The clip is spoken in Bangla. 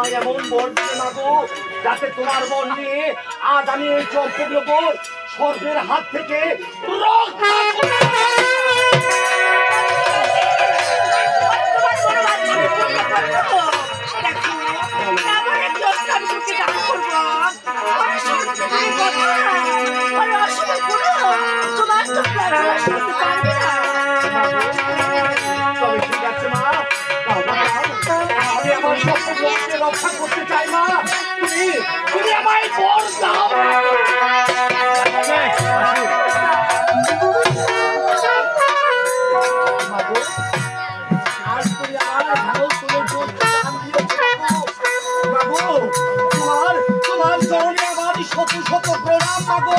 আমায় এমন বর দিয়ে মাগো যাতে তোমার বর নিয়ে আজ আমি এই চম্পকনগর স্বর্গের হাত থেকে রক্ষা রক্ষা করতে চাই মা। তুমি আমায় বর দাও। তোমার চরণে আমার শত শত প্রণাম মাগো।